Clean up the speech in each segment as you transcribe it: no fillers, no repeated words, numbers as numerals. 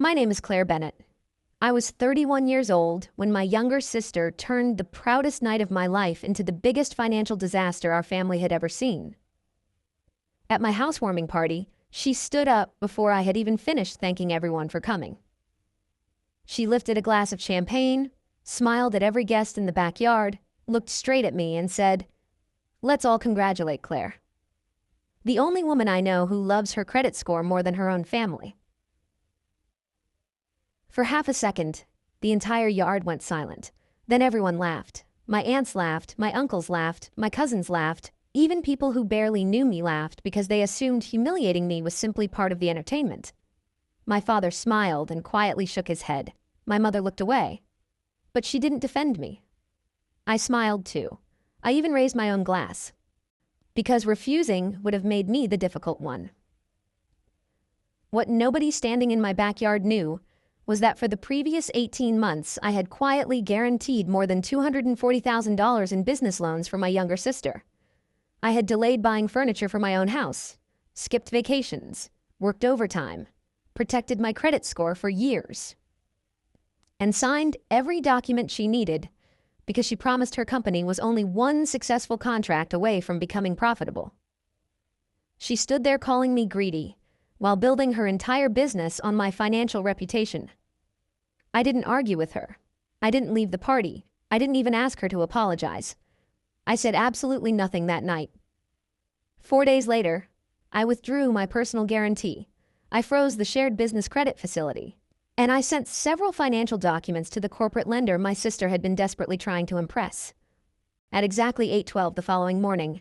My name is Claire Bennett. I was 31 years old when my younger sister turned the proudest night of my life into the biggest financial disaster our family had ever seen. At my housewarming party, she stood up before I had even finished thanking everyone for coming. She lifted a glass of champagne, smiled at every guest in the backyard, looked straight at me and said, "Let's all congratulate Claire. The only woman I know who loves her credit score more than her own family." For half a second, the entire yard went silent. Then everyone laughed. My aunts laughed, my uncles laughed, my cousins laughed, even people who barely knew me laughed because they assumed humiliating me was simply part of the entertainment. My father smiled and quietly shook his head. My mother looked away. But she didn't defend me. I smiled too. I even raised my own glass. Because refusing would have made me the difficult one. What nobody standing in my backyard knew was that for the previous 18 months, I had quietly guaranteed more than $240,000 in business loans for my younger sister. I had delayed buying furniture for my own house, skipped vacations, worked overtime, protected my credit score for years, and signed every document she needed because she promised her company was only one successful contract away from becoming profitable. She stood there calling me greedy while building her entire business on my financial reputation. I didn't argue with her. I didn't leave the party. I didn't even ask her to apologize. I said absolutely nothing that night. 4 days later, I withdrew my personal guarantee. I froze the shared business credit facility. And I sent several financial documents to the corporate lender my sister had been desperately trying to impress. At exactly 8:12 the following morning,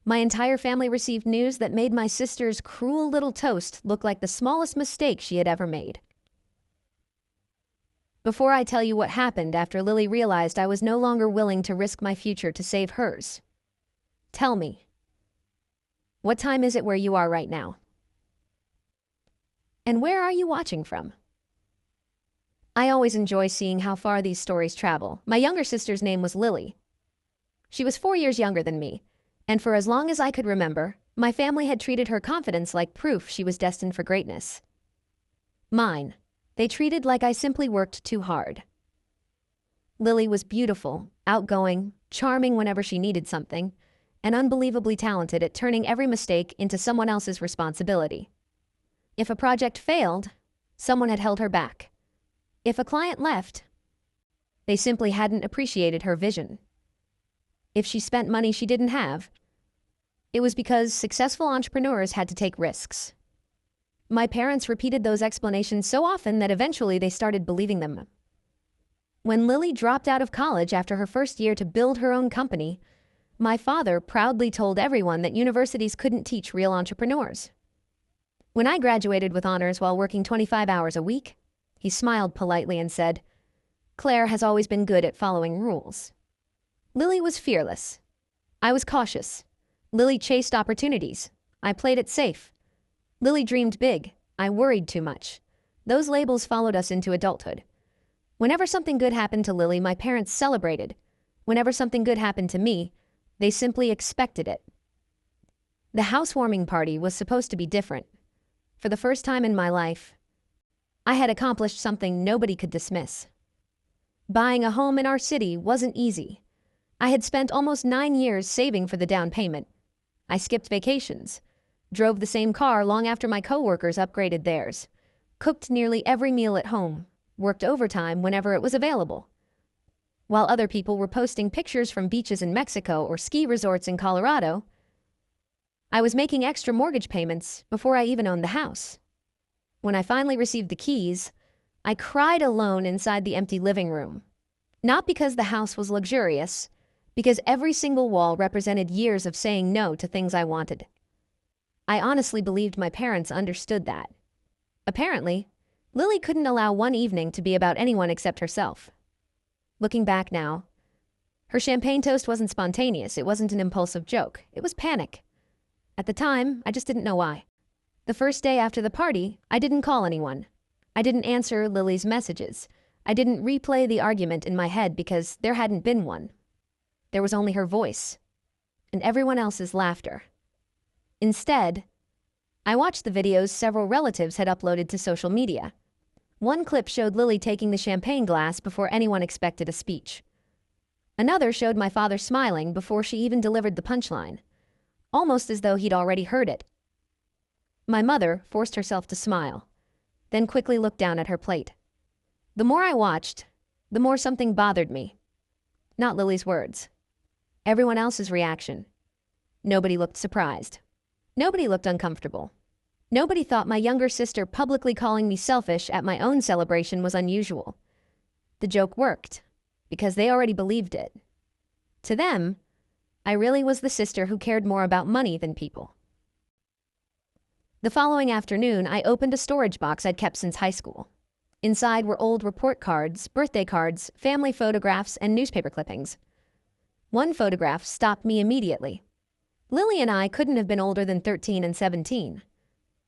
my entire family received news that made my sister's cruel little toast look like the smallest mistake she had ever made. Before I tell you what happened after Lily realized I was no longer willing to risk my future to save hers, tell me, what time is it where you are right now? And where are you watching from? I always enjoy seeing how far these stories travel. My younger sister's name was Lily. She was 4 years younger than me, and for as long as I could remember, my family had treated her confidence like proof she was destined for greatness. Mine, they treated like I simply worked too hard. Lily was beautiful, outgoing, charming whenever she needed something, and unbelievably talented at turning every mistake into someone else's responsibility. If a project failed, someone had held her back. If a client left, they simply hadn't appreciated her vision. If she spent money she didn't have, it was because successful entrepreneurs had to take risks. My parents repeated those explanations so often that eventually they started believing them. When Lily dropped out of college after her first year to build her own company, my father proudly told everyone that universities couldn't teach real entrepreneurs. When I graduated with honors while working 25 hours a week, he smiled politely and said, "Claire has always been good at following rules." Lily was fearless. I was cautious. Lily chased opportunities. I played it safe. Lily dreamed big. I worried too much. Those labels followed us into adulthood. Whenever something good happened to Lily, my parents celebrated. Whenever something good happened to me, they simply expected it. The housewarming party was supposed to be different. For the first time in my life, I had accomplished something nobody could dismiss. Buying a home in our city wasn't easy. I had spent almost 9 years saving for the down payment. I skipped vacations, drove the same car long after my coworkers upgraded theirs, cooked nearly every meal at home, worked overtime whenever it was available. While other people were posting pictures from beaches in Mexico or ski resorts in Colorado, I was making extra mortgage payments before I even owned the house. When I finally received the keys, I cried alone inside the empty living room. Not because the house was luxurious, because every single wall represented years of saying no to things I wanted. I honestly believed my parents understood that. Apparently, Lily couldn't allow one evening to be about anyone except herself. Looking back now, her champagne toast wasn't spontaneous. It wasn't an impulsive joke. It was panic. At the time, I just didn't know why. The first day after the party, I didn't call anyone. I didn't answer Lily's messages. I didn't replay the argument in my head because there hadn't been one. There was only her voice and everyone else's laughter. Instead, I watched the videos several relatives had uploaded to social media. One clip showed Lily taking the champagne glass before anyone expected a speech. Another showed my father smiling before she even delivered the punchline, almost as though he'd already heard it. My mother forced herself to smile, then quickly looked down at her plate. The more I watched, the more something bothered me. Not Lily's words. Everyone else's reaction. Nobody looked surprised. Nobody looked uncomfortable. Nobody thought my younger sister publicly calling me selfish at my own celebration was unusual. The joke worked, because they already believed it. To them, I really was the sister who cared more about money than people. The following afternoon, I opened a storage box I'd kept since high school. Inside were old report cards, birthday cards, family photographs, and newspaper clippings. One photograph stopped me immediately. Lily and I couldn't have been older than 13 and 17.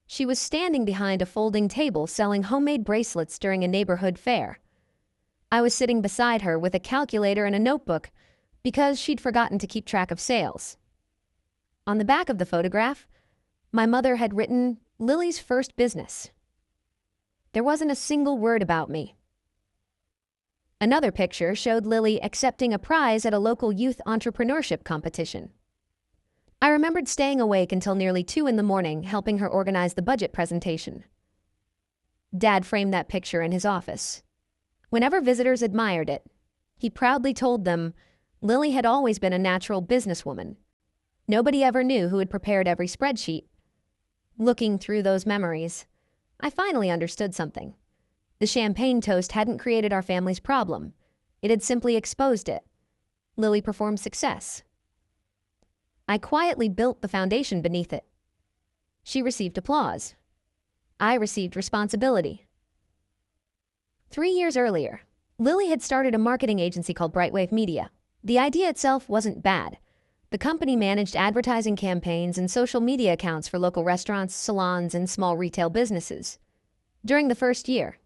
She was standing behind a folding table selling homemade bracelets during a neighborhood fair. I was sitting beside her with a calculator and a notebook because she'd forgotten to keep track of sales. On the back of the photograph, my mother had written Lily's first business. There wasn't a single word about me. Another picture showed Lily accepting a prize at a local youth entrepreneurship competition. I remembered staying awake until nearly 2 in the morning helping her organize the budget presentation. Dad framed that picture in his office. Whenever visitors admired it, he proudly told them Lily had always been a natural businesswoman. Nobody ever knew who had prepared every spreadsheet. Looking through those memories, I finally understood something. The champagne toast hadn't created our family's problem. It had simply exposed it. Lily performed success. I quietly built the foundation beneath it. She received applause. I received responsibility. 3 years earlier, Lily had started a marketing agency called Brightwave Media. The idea itself wasn't bad. The company managed advertising campaigns and social media accounts for local restaurants, salons, and small retail businesses. During the first year,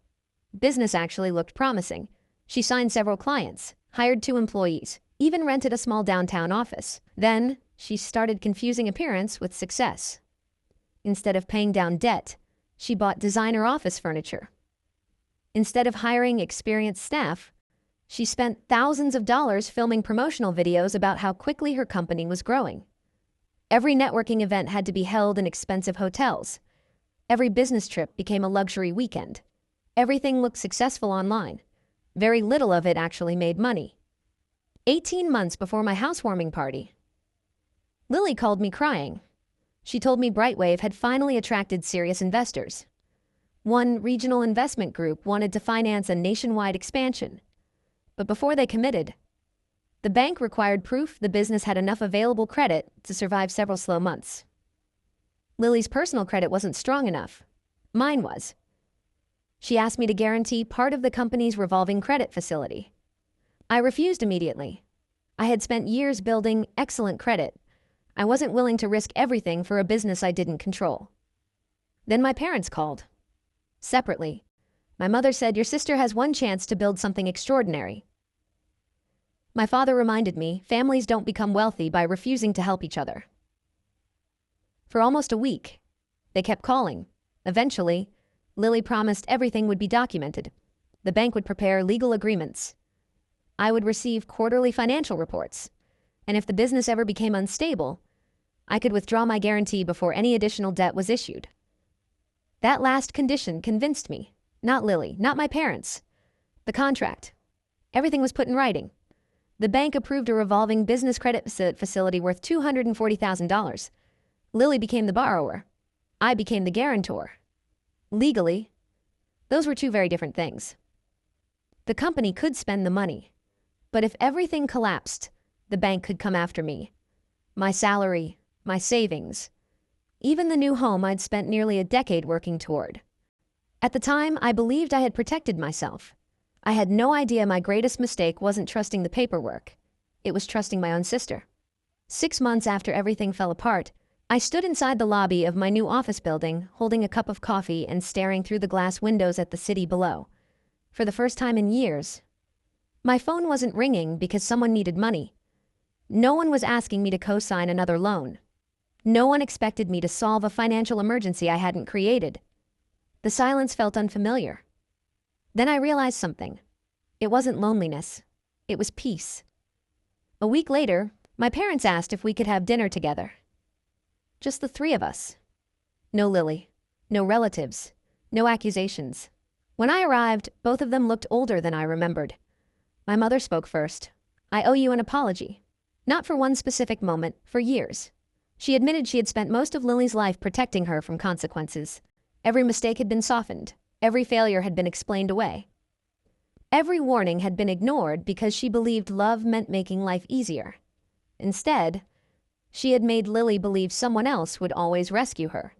business actually looked promising. She signed several clients, hired 2 employees, even rented a small downtown office. Then, she started confusing appearance with success. Instead of paying down debt, she bought designer office furniture. Instead of hiring experienced staff, she spent thousands of dollars filming promotional videos about how quickly her company was growing. Every networking event had to be held in expensive hotels. Every business trip became a luxury weekend. Everything looked successful online. Very little of it actually made money. 18 months before my housewarming party, Lily called me crying. She told me Brightwave had finally attracted serious investors. One regional investment group wanted to finance a nationwide expansion. But before they committed, the bank required proof the business had enough available credit to survive several slow months. Lily's personal credit wasn't strong enough. Mine was. She asked me to guarantee part of the company's revolving credit facility. I refused immediately. I had spent years building excellent credit. I wasn't willing to risk everything for a business I didn't control. Then my parents called. Separately, my mother said, "Your sister has one chance to build something extraordinary." My father reminded me, families don't become wealthy by refusing to help each other. For almost a week, they kept calling. Eventually, Lily promised everything would be documented. The bank would prepare legal agreements. I would receive quarterly financial reports. And if the business ever became unstable, I could withdraw my guarantee before any additional debt was issued. That last condition convinced me. Not Lily, not my parents. The contract. Everything was put in writing. The bank approved a revolving business credit facility worth $240,000. Lily became the borrower. I became the guarantor. Legally, those were 2 very different things. The company could spend the money, but if everything collapsed, the bank could come after me. My salary, my savings, even the new home I'd spent nearly a decade working toward. At the time, I believed I had protected myself. I had no idea my greatest mistake wasn't trusting the paperwork. It was trusting my own sister. 6 months after everything fell apart, I stood inside the lobby of my new office building, holding a cup of coffee and staring through the glass windows at the city below. For the first time in years, my phone wasn't ringing because someone needed money. No one was asking me to co-sign another loan. No one expected me to solve a financial emergency I hadn't created. The silence felt unfamiliar. Then I realized something. It wasn't loneliness. It was peace. A week later, my parents asked if we could have dinner together. Just the three of us. No Lily. No relatives. No accusations. When I arrived, both of them looked older than I remembered. My mother spoke first. "I owe you an apology. Not for one specific moment, for years." She admitted she had spent most of Lily's life protecting her from consequences. Every mistake had been softened. Every failure had been explained away. Every warning had been ignored because she believed love meant making life easier. Instead, she had made Lily believe someone else would always rescue her.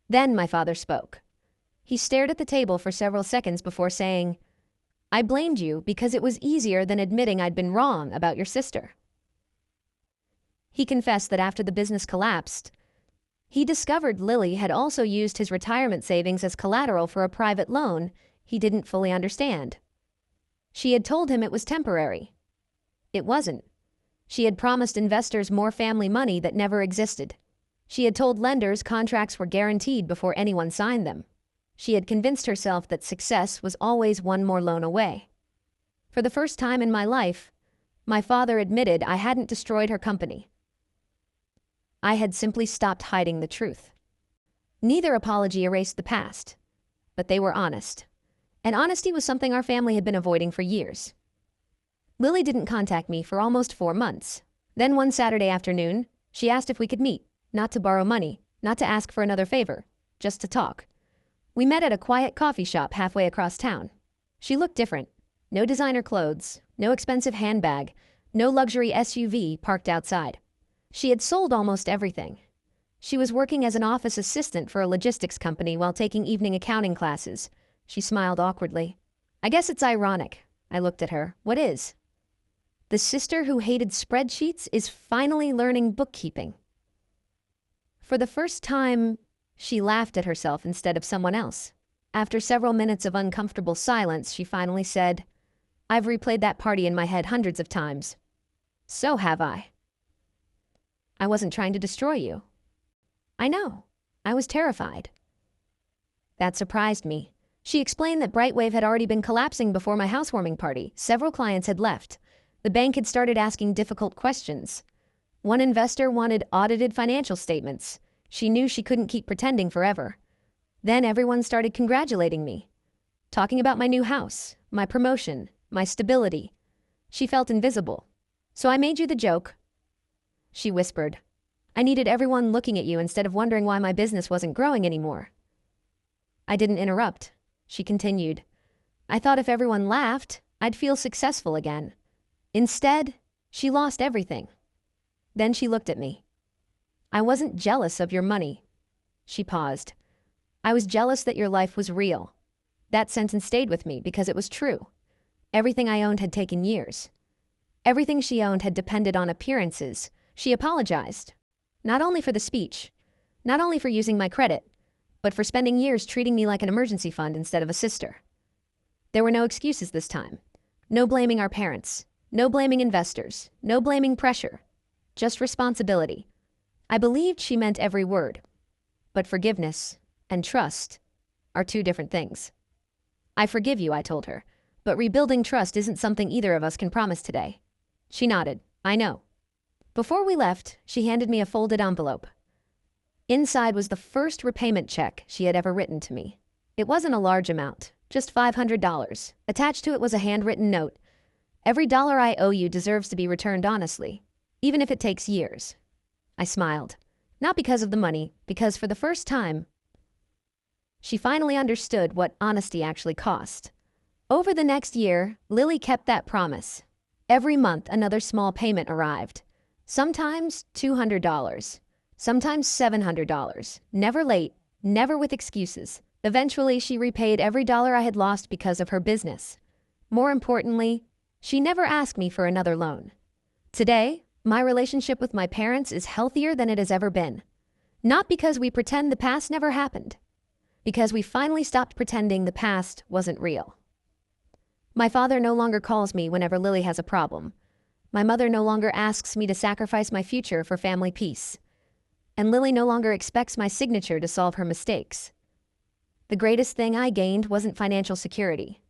Then my father spoke. He stared at the table for several seconds before saying, "I blamed you because it was easier than admitting I'd been wrong about your sister." He confessed that after the business collapsed, he discovered Lily had also used his retirement savings as collateral for a private loan he didn't fully understand. She had told him it was temporary. It wasn't. She had promised investors more family money that never existed. She had told lenders contracts were guaranteed before anyone signed them. She had convinced herself that success was always one more loan away. For the first time in my life, my father admitted I hadn't destroyed her company. I had simply stopped hiding the truth. Neither apology erased the past, but they were honest. And honesty was something our family had been avoiding for years. Lily didn't contact me for almost 4 months. Then one Saturday afternoon, she asked if we could meet, not to borrow money, not to ask for another favor, just to talk. We met at a quiet coffee shop halfway across town. She looked different. No designer clothes, no expensive handbag, no luxury SUV parked outside. She had sold almost everything. She was working as an office assistant for a logistics company while taking evening accounting classes. She smiled awkwardly. "I guess it's ironic." I looked at her. "What is?" "The sister who hated spreadsheets is finally learning bookkeeping." For the first time, she laughed at herself instead of someone else. After several minutes of uncomfortable silence, she finally said, "I've replayed that party in my head hundreds of times." "So have I." "I wasn't trying to destroy you." "I know. I was terrified." That surprised me. She explained that Brightwave had already been collapsing before my housewarming party. Several clients had left. The bank had started asking difficult questions. One investor wanted audited financial statements. She knew she couldn't keep pretending forever. Then everyone started congratulating me, talking about my new house, my promotion, my stability. She felt invisible. "So I made you the joke," she whispered. "I needed everyone looking at you instead of wondering why my business wasn't growing anymore." I didn't interrupt. She continued. "I thought if everyone laughed, I'd feel successful again. Instead, she lost everything." Then she looked at me. "I wasn't jealous of your money." She paused. "I was jealous that your life was real." That sentence stayed with me because it was true. Everything I owned had taken years. Everything she owned had depended on appearances. She apologized. Not only for the speech, not only for using my credit, but for spending years treating me like an emergency fund instead of a sister. There were no excuses this time. No blaming our parents. No blaming investors. No blaming pressure. Just responsibility. I believed she meant every word. But forgiveness and trust are two different things. "I forgive you," I told her, "but rebuilding trust isn't something either of us can promise today." She nodded. "I know." Before we left, she handed me a folded envelope. Inside was the first repayment check she had ever written to me. It wasn't a large amount, just $500. Attached to it was a handwritten note. "Every dollar I owe you deserves to be returned honestly, even if it takes years." I smiled. Not because of the money, because for the first time, she finally understood what honesty actually cost. Over the next year, Lily kept that promise. Every month, another small payment arrived. Sometimes $200. Sometimes $700. Never late, never with excuses. Eventually, she repaid every dollar I had lost because of her business. More importantly, she never asked me for another loan. Today, my relationship with my parents is healthier than it has ever been. Not because we pretend the past never happened, because we finally stopped pretending the past wasn't real. My father no longer calls me whenever Lily has a problem. My mother no longer asks me to sacrifice my future for family peace. And Lily no longer expects my signature to solve her mistakes. The greatest thing I gained wasn't financial security.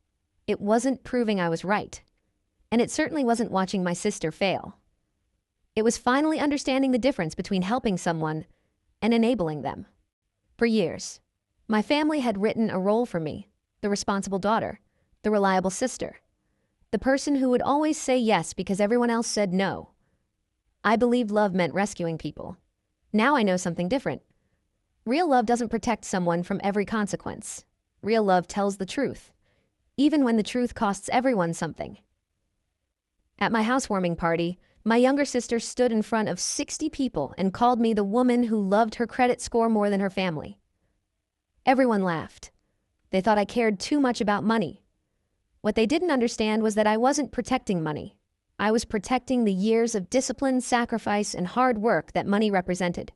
It wasn't proving I was right. And it certainly wasn't watching my sister fail. It was finally understanding the difference between helping someone and enabling them. For years, my family had written a role for me, the responsible daughter, the reliable sister, the person who would always say yes because everyone else said no. I believed love meant rescuing people. Now I know something different. Real love doesn't protect someone from every consequence. Real love tells the truth, even when the truth costs everyone something. At my housewarming party, my younger sister stood in front of 60 people and called me the woman who loved her credit score more than her family. Everyone laughed. They thought I cared too much about money. What they didn't understand was that I wasn't protecting money. I was protecting the years of discipline, sacrifice, and hard work that money represented.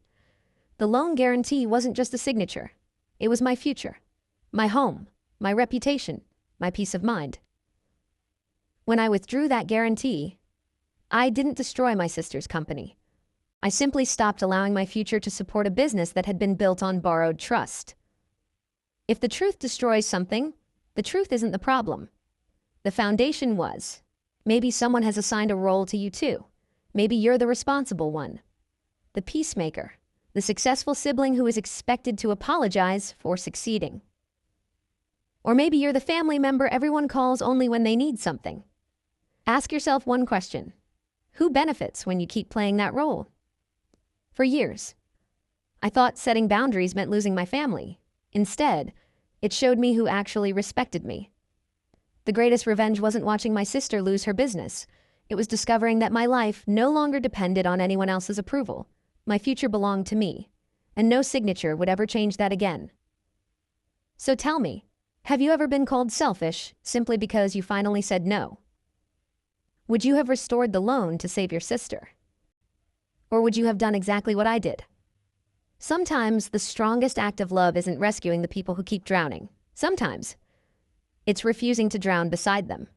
The loan guarantee wasn't just a signature. It was my future, my home, my reputation, my peace of mind. When I withdrew that guarantee, I didn't destroy my sister's company. I simply stopped allowing my future to support a business that had been built on borrowed trust. If the truth destroys something, the truth isn't the problem. The foundation was. Maybe someone has assigned a role to you too. Maybe you're the responsible one. The peacemaker. The successful sibling who is expected to apologize for succeeding. Or maybe you're the family member everyone calls only when they need something. Ask yourself one question. Who benefits when you keep playing that role? For years, I thought setting boundaries meant losing my family. Instead, it showed me who actually respected me. The greatest revenge wasn't watching my sister lose her business. It was discovering that my life no longer depended on anyone else's approval. My future belonged to me, and no signature would ever change that again. So tell me, have you ever been called selfish simply because you finally said no? Would you have restored the loan to save your sister? Or would you have done exactly what I did? Sometimes the strongest act of love isn't rescuing the people who keep drowning. Sometimes it's refusing to drown beside them.